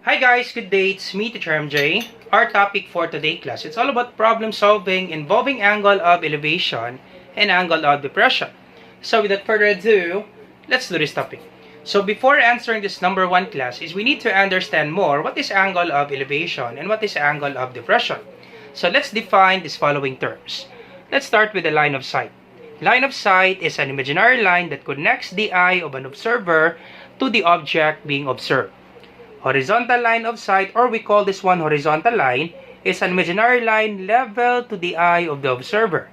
Hi guys, good day. It's me, Teacher MJ. Our topic for today class, it's all about problem solving involving angle of elevation and angle of depression. So without further ado, let's do this topic. So before answering this number one class is we need to understand more what is angle of elevation and what is angle of depression. So let's define these following terms. Let's start with the line of sight. Line of sight is an imaginary line that connects the eye of an observer to the object being observed. Horizontal line of sight, or we call this one horizontal line, is an imaginary line level to the eye of the observer.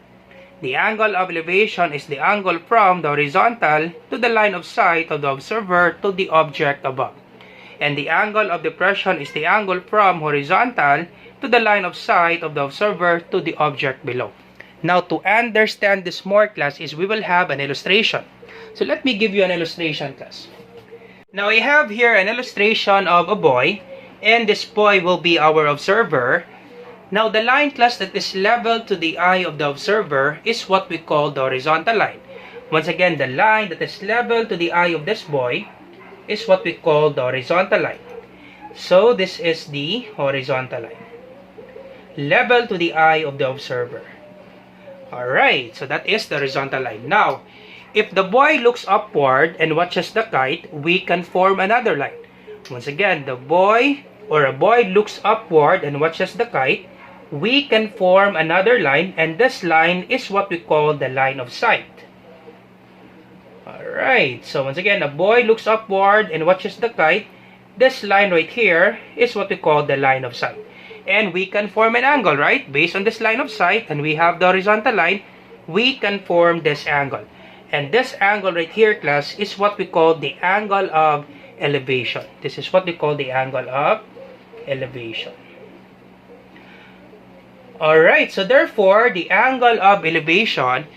The angle of elevation is the angle from the horizontal to the line of sight of the observer to the object above. And the angle of depression is the angle from horizontal to the line of sight of the observer to the object below. Now, to understand this more, class, is we will have an illustration. So let me give you an illustration, class. Now, I have here an illustration of a boy, and this boy will be our observer. Now, the line, class, that is level to the eye of the observer is what we call the horizontal line. Once again, the line that is level to the eye of this boy is what we call the horizontal line. So, this is the horizontal line. Level to the eye of the observer. Alright, so that is the horizontal line. Now, if the boy looks upward and watches the kite, we can form another line. Once again, a boy looks upward and watches the kite, we can form another line, and this line is what we call the line of sight. Alright, so once again, a boy looks upward and watches the kite. This line right here is what we call the line of sight. And we can form an angle, right? Based on this line of sight, and we have the horizontal line, we can form this angle. And this angle right here, class, is what we call the angle of elevation. This is what we call the angle of elevation. Alright, so therefore, the angle of elevation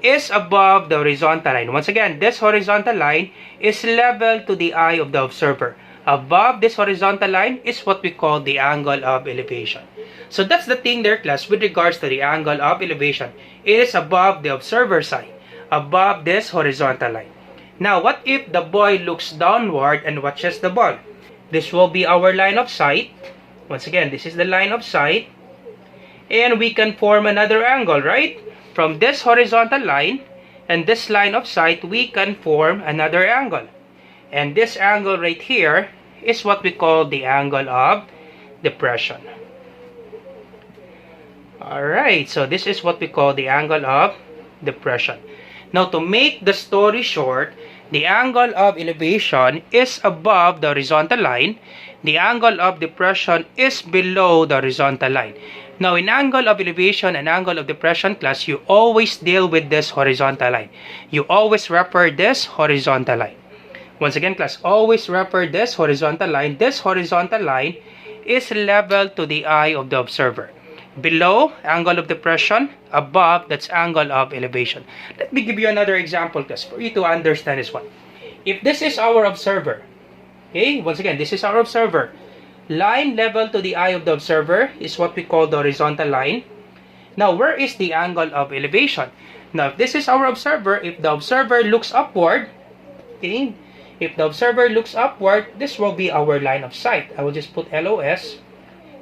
is above the horizontal line. Once again, this horizontal line is level to the eye of the observer. Above this horizontal line is what we call the angle of elevation. So that's the thing there, class, with regards to the angle of elevation. It is above the observer's eye, above this horizontal line. Now, what if the boy looks downward and watches the ball? This will be our line of sight. Once again, this is the line of sight. And we can form another angle, right? From this horizontal line and this line of sight, we can form another angle. And this angle right here is what we call the angle of depression. Alright, so this is what we call the angle of depression. Now, to make the story short, the angle of elevation is above the horizontal line. The angle of depression is below the horizontal line. Now, in angle of elevation and angle of depression, class, you always deal with this horizontal line. You always refer this horizontal line. Once again, class, always refer this horizontal line. This horizontal line is level to the eye of the observer. Below, angle of depression. Above, that's angle of elevation. Let me give you another example, class, for you to understand this one. If this is our observer, okay, once again, this is our observer. Line level to the eye of the observer is what we call the horizontal line. Now, where is the angle of elevation? Now, if this is our observer, if the observer looks upward, okay, if the observer looks upward, this will be our line of sight. I will just put LOS.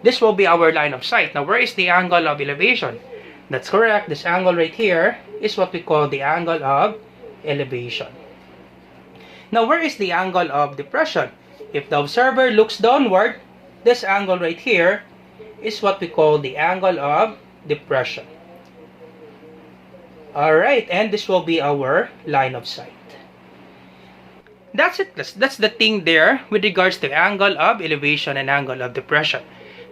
This will be our line of sight. Now, where is the angle of elevation? That's correct. This angle right here is what we call the angle of elevation. Now, where is the angle of depression? If the observer looks downward, this angle right here is what we call the angle of depression. Alright, and this will be our line of sight. That's it, class. That's the thing there with regards to angle of elevation and angle of depression.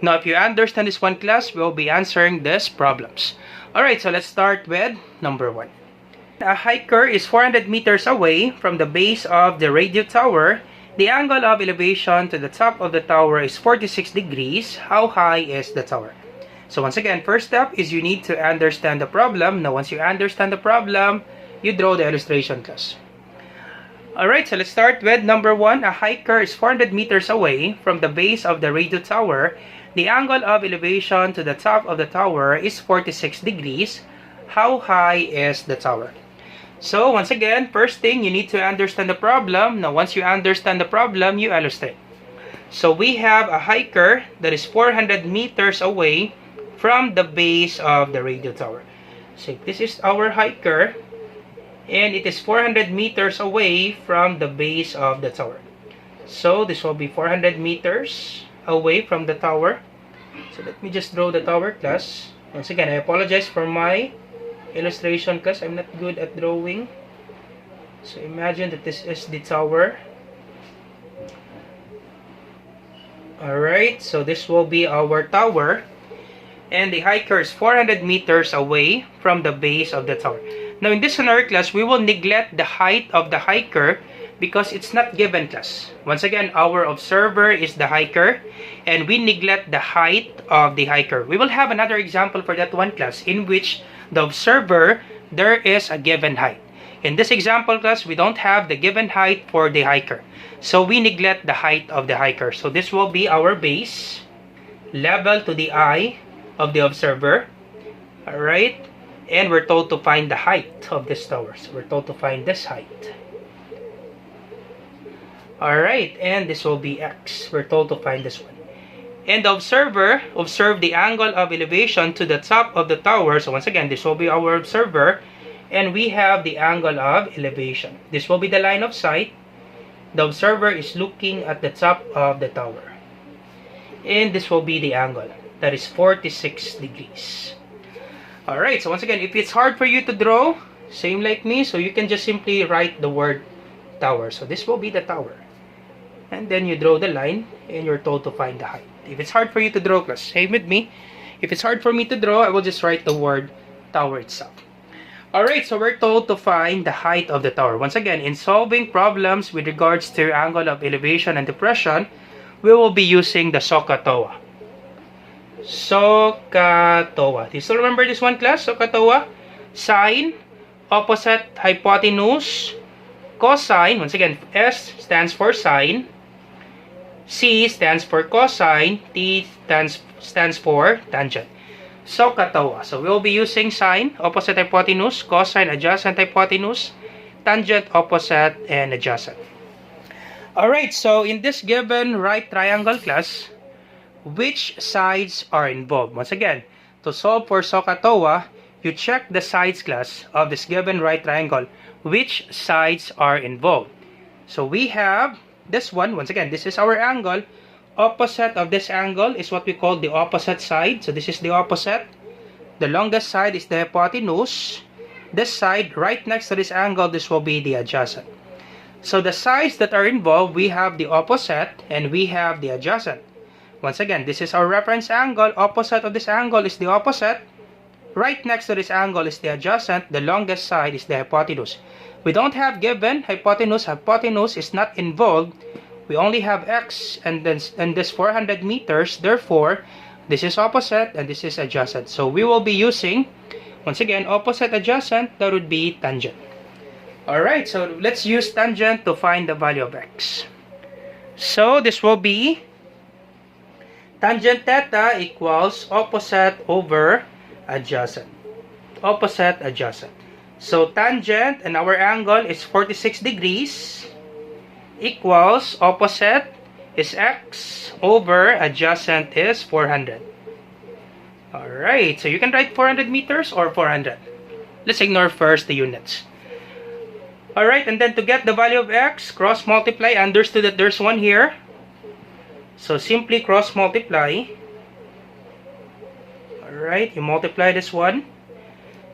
Now, if you understand this one, class, we'll be answering these problems. Alright, so let's start with number one. A hiker is 400 meters away from the base of the radio tower. The angle of elevation to the top of the tower is 46 degrees. How high is the tower? So once again, first step is you need to understand the problem. Now, once you understand the problem, you draw the illustration, class. Alright, so let's start with number one. A hiker is 400 meters away from the base of the radio tower. The angle of elevation to the top of the tower is 46 degrees. How high is the tower? So, once again, first thing, you need to understand the problem. Now, once you understand the problem, you illustrate. So we have a hiker that is 400 meters away from the base of the radio tower. So this is our hiker, and it is 400 meters away from the base of the tower. So this will be 400 meters away from the tower. So let me just draw the tower, class. Once again, I apologize for my illustration, class. I'm not good at drawing. So imagine that this is the tower. Alright, so this will be our tower. And the hiker is 400 meters away from the base of the tower. Now in this scenario, class, we will neglect the height of the hiker because it's not given, class. Once again, our observer is the hiker, and we neglect the height of the hiker. We will have another example for that one, class, in which the observer, there is a given height. In this example, class, we don't have the given height for the hiker. So we neglect the height of the hiker. So this will be our base, level to the eye of the observer. Alright? And we're told to find the height of this tower. So we're told to find this height. Alright, and this will be x. We're told to find this one. And the observer, observe the angle of elevation to the top of the tower. So once again, this will be our observer. And we have the angle of elevation. This will be the line of sight. The observer is looking at the top of the tower. And this will be the angle. That is 46 degrees. Alright, so once again, if it's hard for you to draw, same like me, so you can just simply write the word tower. So this will be the tower. And then you draw the line, and you're told to find the height. If it's hard for you to draw, class, same with me. If it's hard for me to draw, I will just write the word tower itself. Alright, so we're told to find the height of the tower. Once again, in solving problems with regards to angle of elevation and depression, we will be using the SOHCAHTOA. SOHCAHTOA. Do you still remember this one, class? SOHCAHTOA. Sine, opposite hypotenuse, cosine. Once again, S stands for sine, C stands for cosine, T stands for tangent. SOHCAHTOA. So we will be using sine, opposite hypotenuse, cosine, adjacent hypotenuse, tangent, opposite, and adjacent. Alright, so in this given right triangle, class, which sides are involved? Once again, to solve for SOHCAHTOA, you check the sides, class, of this given right triangle. Which sides are involved? So we have this one. Once again, this is our angle. Opposite of this angle is what we call the opposite side. So this is the opposite. The longest side is the hypotenuse. This side, right next to this angle, this will be the adjacent. So the sides that are involved, we have the opposite and we have the adjacent. Once again, this is our reference angle. Opposite of this angle is the opposite. Right next to this angle is the adjacent. The longest side is the hypotenuse. We don't have given hypotenuse. Hypotenuse is not involved. We only have x and this 400 meters. Therefore, this is opposite and this is adjacent. So we will be using, once again, opposite adjacent. That would be tangent. Alright, so let's use tangent to find the value of x. So this will be tangent theta equals opposite over adjacent. Opposite adjacent. So tangent and our angle is 46 degrees equals opposite is x over adjacent is 400. Alright, so you can write 400 meters or 400. Let's ignore first the units. Alright, and then to get the value of x, cross multiply. Understood that there's one here. So simply cross multiply. Alright, you multiply this one.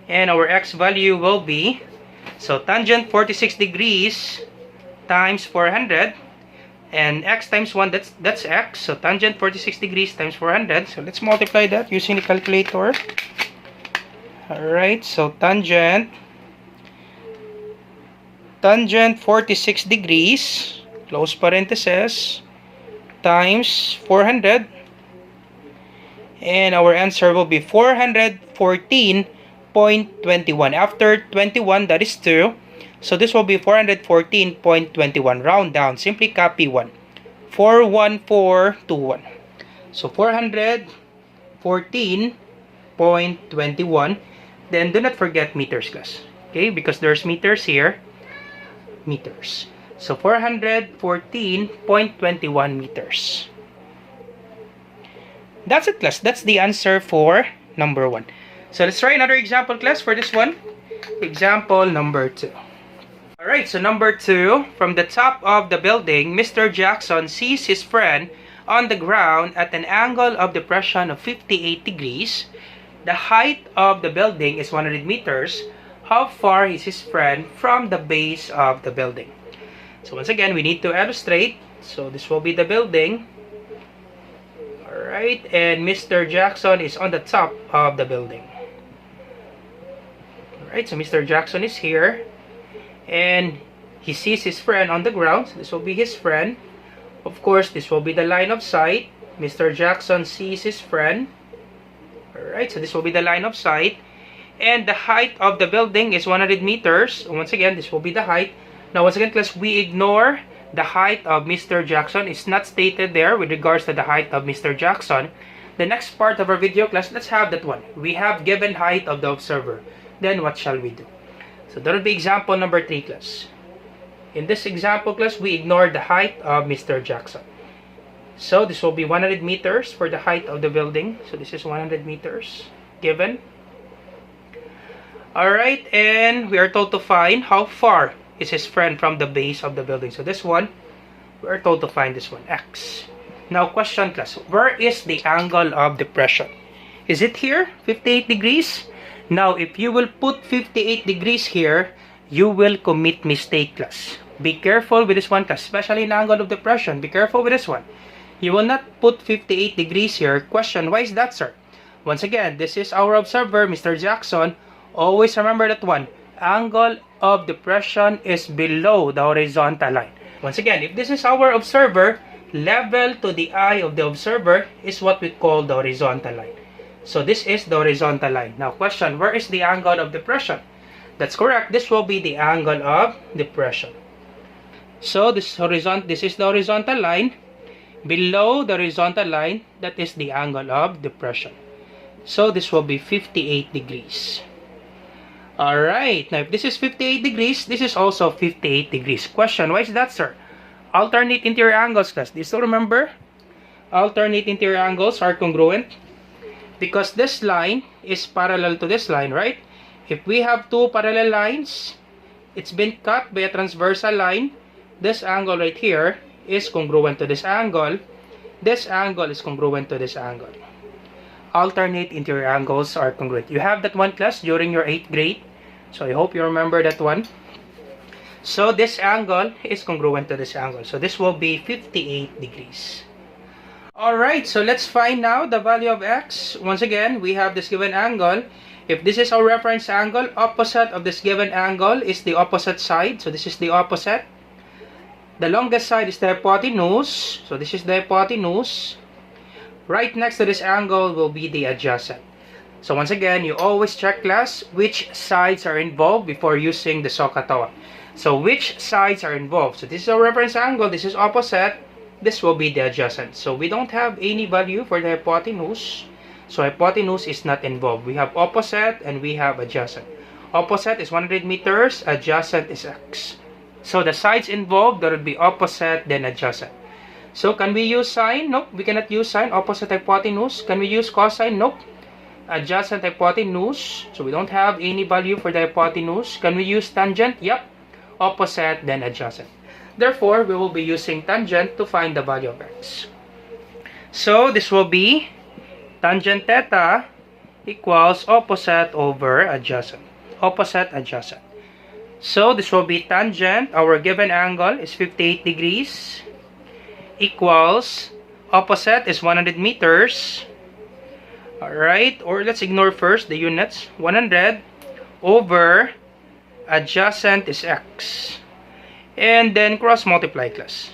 And our x value will be, so tangent 46 degrees times 400. And x times 1, that's x. So tangent 46 degrees times 400. So let's multiply that using the calculator. Alright, so tangent 46 degrees, close parenthesis, times 400. And our answer will be 414.21. After 21, that is 2. So this will be 414.21. Round down. Simply copy 1. 41421. So 414.21. Then do not forget meters, class. Okay, because there's meters here. Meters. So 414.21 meters. That's it, class. That's the answer for number 1. So let's try another example, class, for this one. Example number 2. Alright, so number 2, from the top of the building, Mr. Jackson sees his friend on the ground at an angle of depression of 58 degrees. The height of the building is 100 meters. How far is his friend from the base of the building? So once again, we need to illustrate. So this will be the building. Alright, and Mr. Jackson is on the top of the building. Alright, so Mr. Jackson is here. And he sees his friend on the ground. So this will be his friend. Of course, this will be the line of sight. Mr. Jackson sees his friend. Alright, so this will be the line of sight. And the height of the building is 100 meters. Once again, this will be the height. Now, once again, class, we ignore the height of Mr. Jackson. It's not stated there with regards to the height of Mr. Jackson. The next part of our video, class, let's have that one. We have given height of the observer. Then, what shall we do? So, that will be example number 3, class. In this example, class, we ignore the height of Mr. Jackson. So, this will be 100 meters for the height of the building. So, this is 100 meters given. Alright, and we are told to find how far is his friend from the base of the building. So, this one, we are told to find this one, x. Now, question, class, where is the angle of depression? Is it here, 58 degrees? Now, if you will put 58 degrees here, you will commit mistake, class. Be careful with this one, class, especially in angle of depression. Be careful with this one. You will not put 58 degrees here. Question, why is that, sir? Once again, this is our observer, Mr. Jackson. Always remember that one. Angle of depression is below the horizontal line. Once again, if this is our observer, level to the eye of the observer is what we call the horizontal line. So this is the horizontal line. Now, question, where is the angle of depression? That's correct. This will be the angle of depression. So this is the horizontal line. Below the horizontal line, that is the angle of depression. So this will be 58 degrees. Alright, now if this is 58 degrees, this is also 58 degrees. Question, why is that, sir? Alternate interior angles, class. Do you still remember? Alternate interior angles are congruent because this line is parallel to this line, right? If we have two parallel lines, it's been cut by a transversal line. This angle right here is congruent to this angle. This angle is congruent to this angle. Alternate interior angles are congruent. You have that one, class, during your 8th grade. So I hope you remember that one. So this angle is congruent to this angle. So this will be 58 degrees. Alright, so let's find now the value of x. Once again, we have this given angle. If this is our reference angle, opposite of this given angle is the opposite side. So this is the opposite. The longest side is the hypotenuse. So this is the hypotenuse. Right next to this angle will be the adjacent. So once again, you always check, class, which sides are involved before using the SOHCAHTOA. So which sides are involved? So this is our reference angle. This is opposite. This will be the adjacent. So we don't have any value for the hypotenuse. So hypotenuse is not involved. We have opposite and we have adjacent. Opposite is 100 meters. Adjacent is x. So the sides involved, there will be opposite, then adjacent. So can we use sine? Nope, we cannot use sine. Opposite hypotenuse. Can we use cosine? Nope. Adjacent hypotenuse. So we don't have any value for the hypotenuse. Can we use tangent? Yep. Opposite, then adjacent. Therefore, we will be using tangent to find the value of x. So this will be tangent theta equals opposite over adjacent. Opposite, adjacent. So this will be tangent. Our given angle is 58 degrees. Equals opposite is 100 meters. Alright, or let's ignore first the units. 100 over adjacent is x. And then cross multiply, class.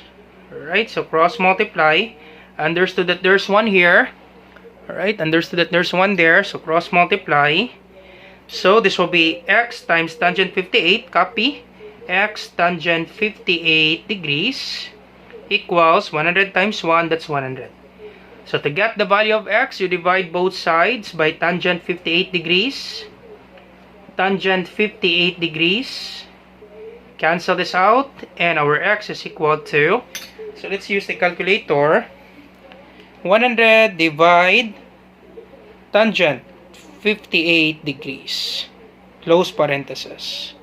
Alright, so cross multiply. Understood that there's one here. Alright, understood that there's one there. So cross multiply. So this will be x times tangent 58. Copy. X tangent 58 degrees equals 100 times 1. That's 100. So to get the value of x, you divide both sides by tangent 58 degrees. Tangent 58 degrees Cancel this out, and our x is equal to, so let's use the calculator, 100 divide tangent 58 degrees, close parenthesis,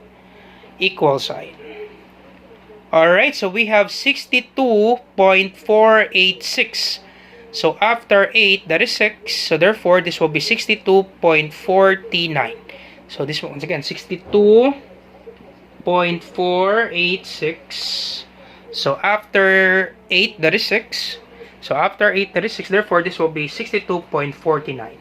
equal sign. Alright, so we have 62.486. So after 8, that is 6. So therefore, this will be 62.49. So this one, once again, 62.486. So after 8, that is 6. So after 8, that is 6. Therefore, this will be 62.49.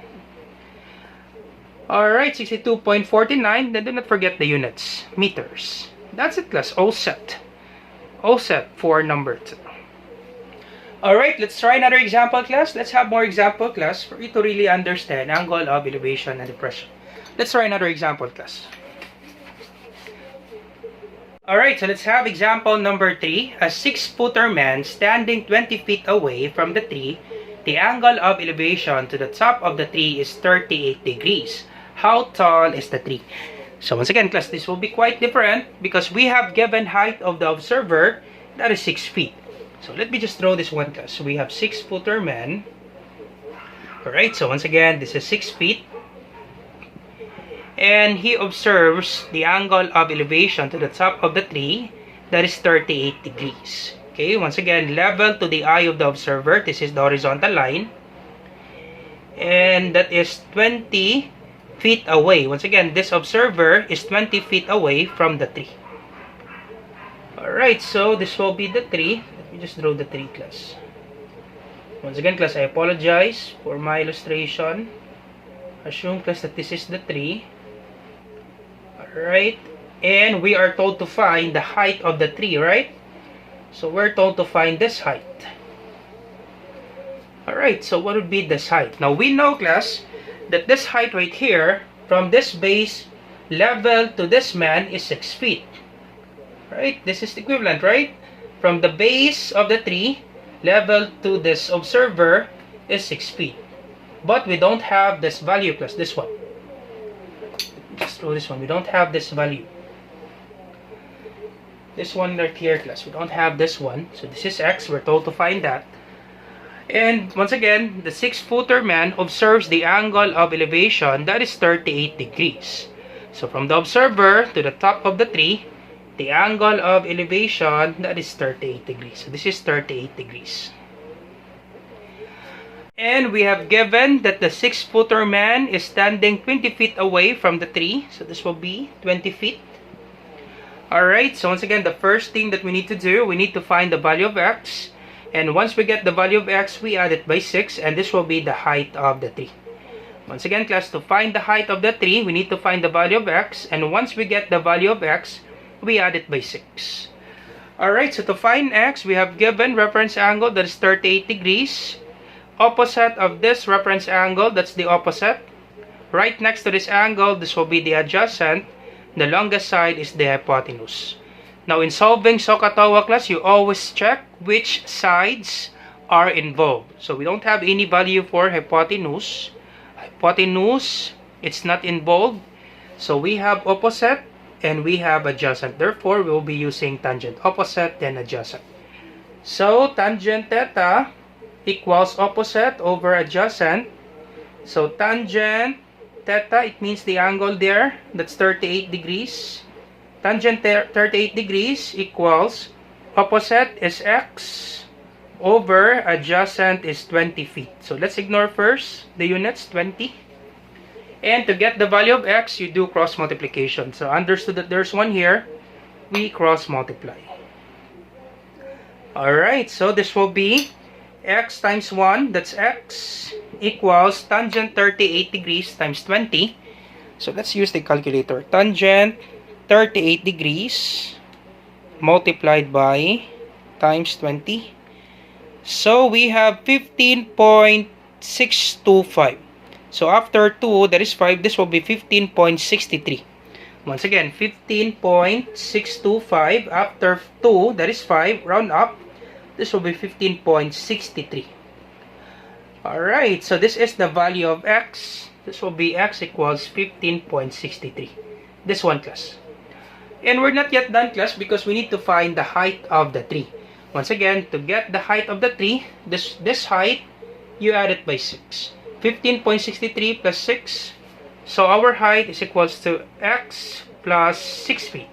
Alright, 62.49. Then do not forget the units. Meters. That's it, class. All set. All set for number 2. Alright, let's try another example, class. Let's have more example, class, for you to really understand angle of elevation and depression. Let's try another example, class. Alright, so let's have example number 3. A 6-footer man standing 20 feet away from the tree. The angle of elevation to the top of the tree is 38 degrees. How tall is the tree? So once again, class, this will be quite different because we have given height of the observer, that is 6 feet. So let me just draw this one, class. So we have 6-footer man. Alright, so once again, this is 6 feet. And he observes the angle of elevation to the top of the tree, that is 38 degrees. Okay, once again, level to the eye of the observer. This is the horizontal line. And that is 20 feet away. Once again, this observer is 20 feet away from the tree. Alright, so this will be the tree. Let me just draw the tree, class. Once again, class, I apologize for my illustration. Assume, class, that this is the tree. Alright, and we are told to find the height of the tree, right? So we're told to find this height. Alright, so what would be this height? Now we know, class, that this height right here, from this base level to this man is 6 feet. Right? This is the equivalent, right? From the base of the tree, level to this observer is 6 feet. But we don't have this value, plus this one. Just throw this one. We don't have this value. This one right here, class. We don't have this one. So this is x. We're told to find that. And once again, the 6-footer man observes the angle of elevation, that is 38 degrees. So from the observer to the top of the tree, the angle of elevation, that is 38 degrees. So this is 38 degrees. And we have given that the 6-footer man is standing 20 feet away from the tree. So this will be 20 feet. Alright, so once again, the first thing that we need to do, we need to find the value of x. And once we get the value of x, we add it by 6. And this will be the height of the tree. Once again, class, to find the height of the tree, we need to find the value of x. And once we get the value of x, we add it by 6. Alright, so to find x, we have given reference angle, that is 38 degrees. Opposite of this reference angle, that's the opposite. Right next to this angle, this will be the adjacent. The longest side is the hypotenuse. Now, in solving SOHCAHTOA, class, you always check which sides are involved. So, we don't have any value for hypotenuse. Hypotenuse, it's not involved. So, we have opposite and we have adjacent. Therefore, we will be using tangent. Opposite, then adjacent. So, tangent theta equals opposite over adjacent. So, tangent theta, it means the angle there, that's 38 degrees. Tangent 38 degrees equals opposite is x over adjacent is 20 feet. So let's ignore first the units, 20. And to get the value of x, you do cross multiplication. So understood that there's one here, we cross multiply. Alright, so this will be x times 1, that's x, equals tangent 38 degrees times 20. So let's use the calculator. Tangent 38 degrees multiplied by times 20. So we have 15.625. So after 2, that is 5, this will be 15.63. Once again, 15.625. After 2, that is 5, round up. This will be 15.63. Alright, so this is the value of x. This will be x equals 15.63. This one, class. And we're not yet done, class, because we need to find the height of the tree. Once again, to get the height of the tree, this height, you add it by 6. 15.63 plus 6. So our height is equals to x plus 6 feet.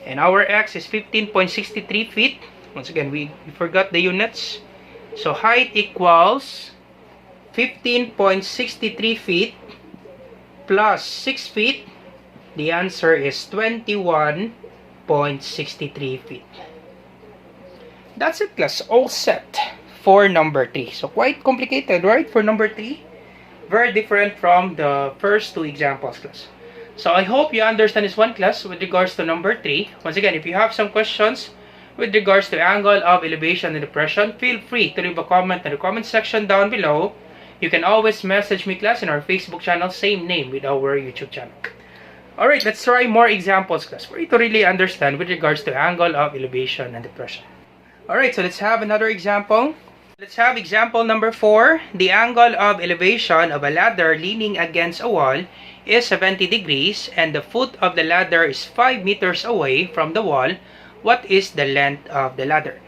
And our x is 15.63 feet. Once again, we forgot the units. So height equals 15.63 feet plus 6 feet. The answer is 21.63 feet. That's it, class. All set for number 3. So quite complicated, right? For number 3. Very different from the first two examples, class. So I hope you understand this one, class, with regards to number 3. Once again, if you have some questions with regards to angle of elevation and depression, feel free to leave a comment in the comment section down below. You can always message me, class, in our Facebook channel, same name with our YouTube channel. Alright, let's try more examples, class, for you to really understand with regards to angle of elevation and depression. Alright, so let's have another example. Let's have example number 4. The angle of elevation of a ladder leaning against a wall is 70 degrees and the foot of the ladder is 5 meters away from the wall. What is the length of the ladder?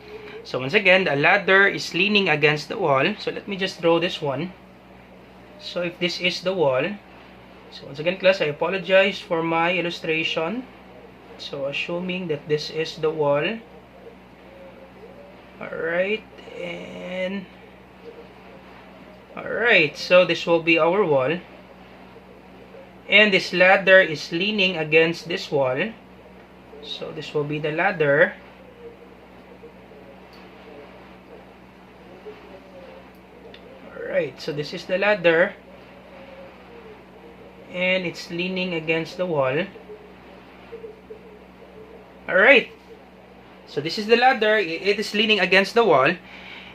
So once again, the ladder is leaning against the wall. So let me just draw this one. So if this is the wall, so once again, class, I apologize for my illustration. So assuming that this is the wall. Alright, and alright, so this will be our wall. And this ladder is leaning against this wall. So this will be the ladder. Alright, so this is the ladder. And it's leaning against the wall. Alright, so this is the ladder. It is leaning against the wall.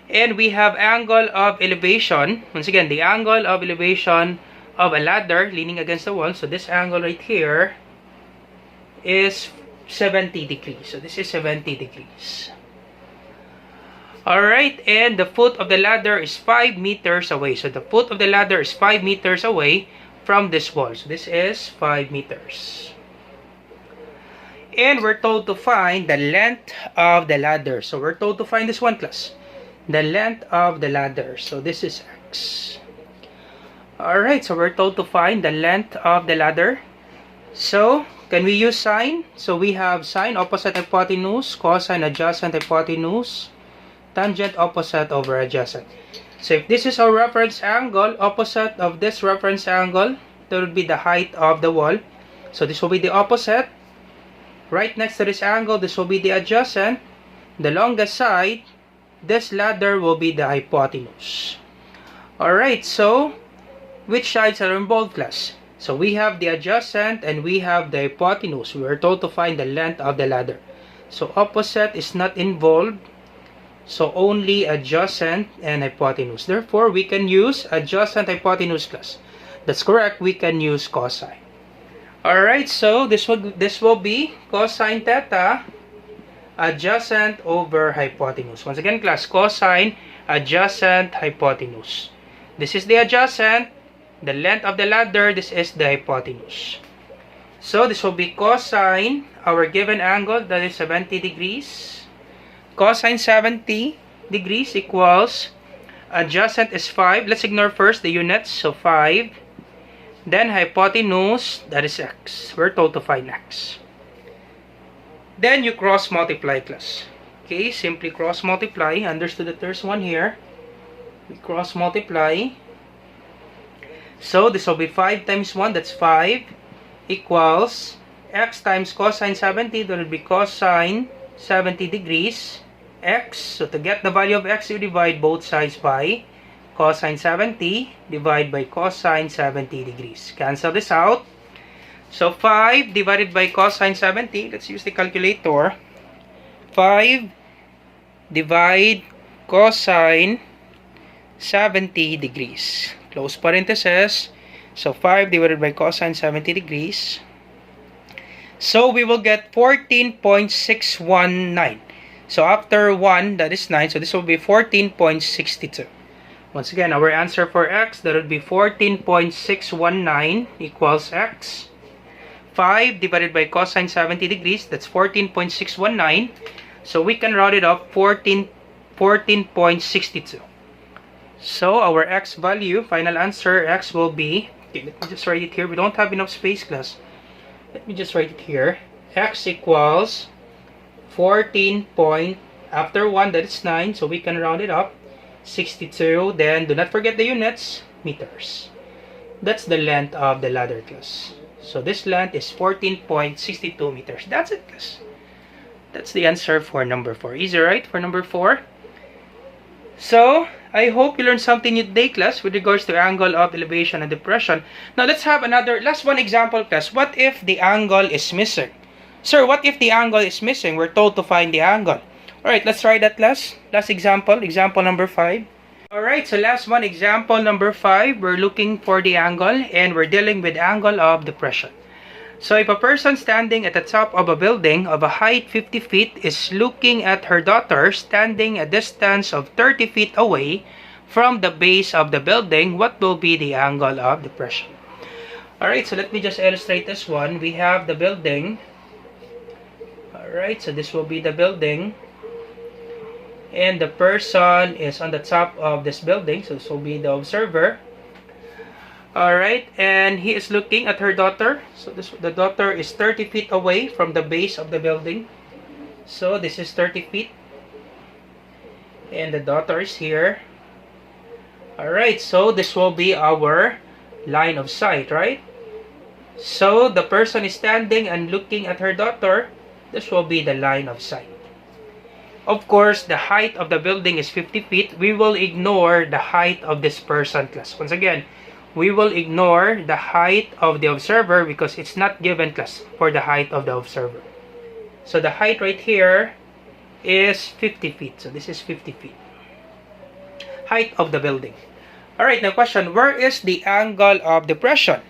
And we have angle of elevation. Once again, the angle of elevation of a ladder leaning against the wall. So this angle right here is 70 degrees. So this is 70 degrees. Alright, and the foot of the ladder is 5 meters away. So the foot of the ladder is 5 meters away from this wall. So this is 5 meters. And we're told to find the length of the ladder. So we're told to find this one, class. The length of the ladder. So this is x. Alright, so we're told to find the length of the ladder. So, can we use sine? So we have sine, opposite hypotenuse, cosine, adjacent hypotenuse, tangent, opposite over adjacent. So if this is our reference angle, opposite of this reference angle, that would be the height of the wall. So this will be the opposite. Right next to this angle, this will be the adjacent. The longest side, this ladder will be the hypotenuse. Alright, so which sides are involved, class? So we have the adjacent and we have the hypotenuse. We are told to find the length of the ladder. So opposite is not involved. So only adjacent and hypotenuse. Therefore, we can use adjacent hypotenuse, class. That's correct. We can use cosine. Alright, so this will be cosine theta adjacent over hypotenuse. Once again, class, cosine adjacent hypotenuse. This is the adjacent. The length of the ladder, this is the hypotenuse. So this will be cosine, our given angle, that is 70 degrees. Cosine 70 degrees equals, adjacent is 5. Let's ignore first the units, so 5. Then hypotenuse, that is x. We're told to find x. Then you cross multiply, class. Okay, simply cross multiply. Understood that there's one here. We cross multiply. So this will be 5 times 1, that's 5, equals x times cosine 70, that will be cosine 70 degrees, x. So to get the value of x, you divide both sides by cosine 70, divide by cosine 70 degrees. Cancel this out. So 5 divided by cosine 70, let's use the calculator. 5 divide cosine 70 degrees. Close parenthesis. So 5 divided by cosine 70 degrees. So we will get 14.619. So after 1, that is 9. So this will be 14.62. Once again, our answer for x, that would be 14.619 equals x. 5 divided by cosine 70 degrees, that's 14.619. So we can round it up 14.62. So our x value, final answer, x will be, okay, let me just write it here. We don't have enough space, class. Let me just write it here. X equals 14 point, after 1, that is 9, so we can round it up, 62. Then do not forget the units, meters. That's the length of the ladder, class. So this length is 14.62 meters. That's it, class. That's the answer for number 4. Easy, right? For number 4. So, I hope you learned something new today, class, with regards to angle of elevation and depression. Now, let's have another, last one example, class. What if the angle is missing? Sir, what if the angle is missing? We're told to find the angle. Alright, let's try that, class. Last example, example number 5. Alright, so last one, example number 5. We're looking for the angle, and we're dealing with angle of depression. So if a person standing at the top of a building of a height 50 feet is looking at her daughter standing a distance of 30 feet away from the base of the building, what will be the angle of depression? Alright, so let me just illustrate this one. We have the building. Alright, so this will be the building. And the person is on the top of this building, so this will be the observer. Alright, and he is looking at her daughter. So the daughter is 30 feet away from the base of the building. So this is 30 feet. And the daughter is here. Alright, so this will be our line of sight, right? So the person is standing and looking at her daughter. This will be the line of sight. Of course, the height of the building is 50 feet. We will ignore the height of this person, class. Once again, we will ignore the height of the observer because it's not given, class, for the height of the observer. So the height right here is 50 feet. So this is 50 feet. Height of the building. Alright, now question, where is the angle of depression?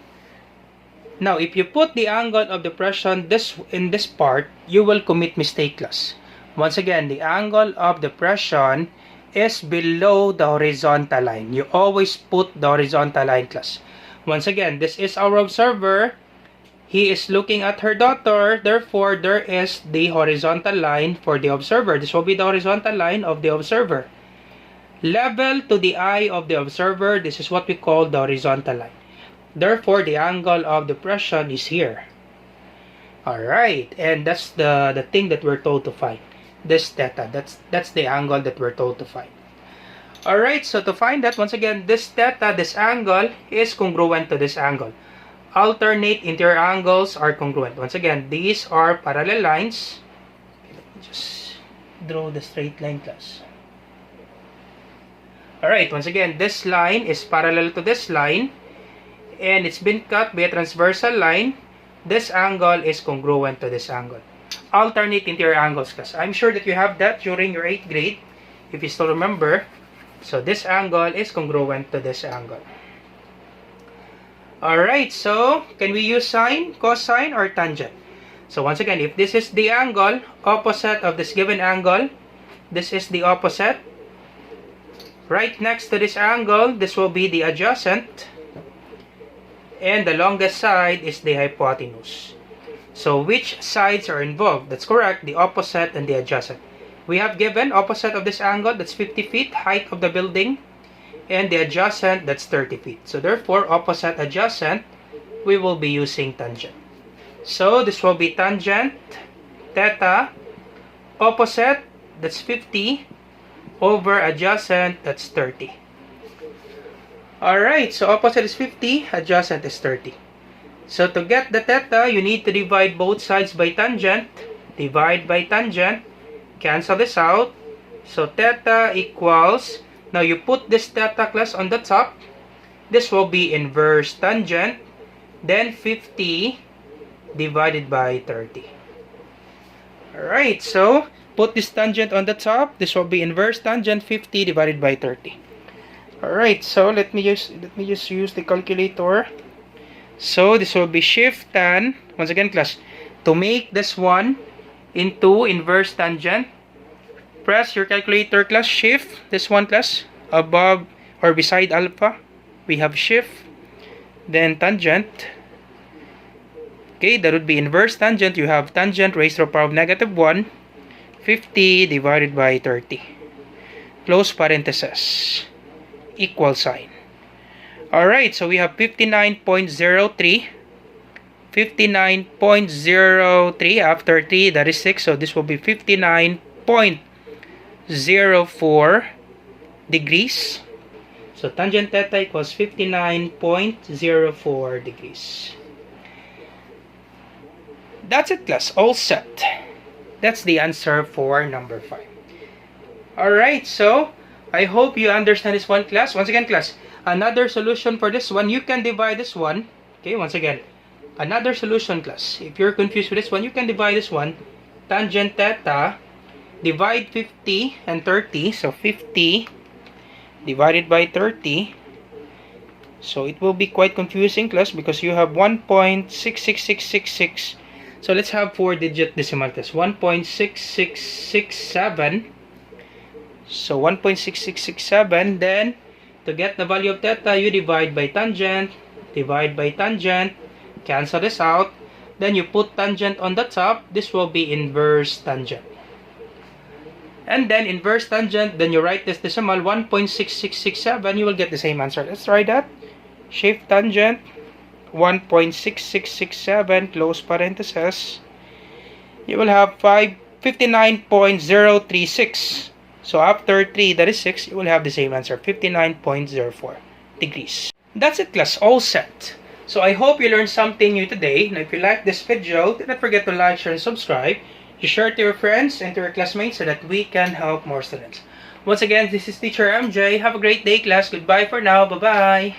Now, if you put the angle of depression in this part, you will commit mistake, class. Once again, the angle of depression is below the horizontal line. You always put the horizontal line, class. Once again, this is our observer. He is looking at her daughter. Therefore, there is the horizontal line for the observer. This will be the horizontal line of the observer. Level to the eye of the observer, this is what we call the horizontal line. Therefore, the angle of depression is here. Alright, and that's the thing that we're told to find. This theta, that's the angle that we're told to find. Alright, so to find that, once again, this theta, this angle, is congruent to this angle. Alternate interior angles are congruent. Once again, these are parallel lines. Let me just draw the straight line, class. Alright, once again, this line is parallel to this line, and it's been cut by a transversal line. This angle is congruent to this angle. Alternate interior angles, class. I'm sure that you have that during your 8th grade, if you still remember. So this angle is congruent to this angle. Alright, so can we use sine, cosine, or tangent? So once again, if this is the angle, opposite of this given angle, this is the opposite. Right next to this angle, this will be the adjacent. And the longest side is the hypotenuse. So which sides are involved? That's correct, the opposite and the adjacent. We have given opposite of this angle, that's 50 feet, height of the building. And the adjacent, that's 30 feet. So therefore, opposite, adjacent, we will be using tangent. So this will be tangent, theta, opposite, that's 50, over adjacent, that's 30. Alright, so opposite is 50, adjacent is 30. So to get the theta, you need to divide both sides by tangent. Divide by tangent. Cancel this out. So theta equals, now you put this theta, class, on the top. This will be inverse tangent. Then 50 divided by 30. Alright, so put this tangent on the top. This will be inverse tangent 50 divided by 30. Alright, so let me just use the calculator. So this will be shift tan. Once again, class, to make this one into inverse tangent, press your calculator, class, shift this one, class, above or beside alpha. We have shift, then tangent, Okay, that would be inverse tangent. You have tangent raised to the power of negative 1, 50 divided by 30. Close parenthesis. Equal sign. Alright, so we have 59.03. 59.03 after 3, that is 6. So this will be 59.04 degrees. So tangent theta equals 59.04 degrees. That's it, class. All set. That's the answer for number 5. Alright, so I hope you understand this one, class. Once again, class, another solution for this one, you can divide this one. Okay, once again, another solution, class. If you're confused with this one, you can divide this one. Tangent theta, divide 50 and 30. So 50 divided by 30. So it will be quite confusing, class, because you have 1.66666. So let's have 4-digit decimal, class. 1.6667. So 1.6667. Then to get the value of theta, you divide by tangent. Divide by tangent. Cancel this out. Then you put tangent on the top. This will be inverse tangent. And then inverse tangent, then you write this decimal 1.6667. You will get the same answer. Let's try that. Shift tangent 1.6667, close parenthesis. You will have 59.036. So after 3, that is 6, you will have the same answer, 59.04 degrees. That's it, class. All set. So I hope you learned something new today. Now if you like this video, do not forget to like, share, and subscribe. You share it to your friends and to your classmates so that we can help more students. Once again, this is Teacher MJ. Have a great day, class. Goodbye for now. Bye-bye.